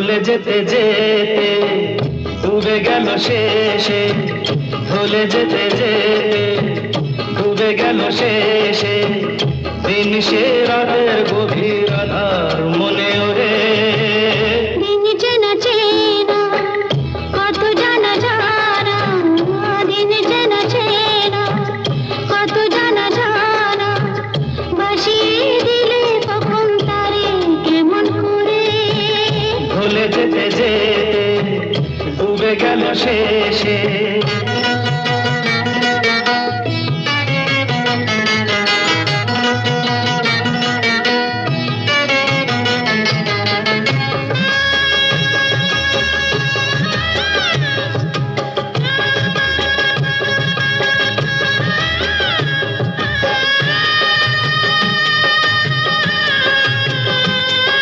ভুলে যেতে যেতে ডুবে গেল শেষে, ভুলে যেতে যেতে ডুবে গেল শেষে, দিন সে রাতের গভীর আধার মনে ওরে। দিন চেনা চেনা কত জানা জানা, দিন চেনা চেনা কত জানা জানা, বাসিয়ে দিলে কখন তারে কেমন করে। ভুলে যেতে যেতে ডুবে গেল শেষে।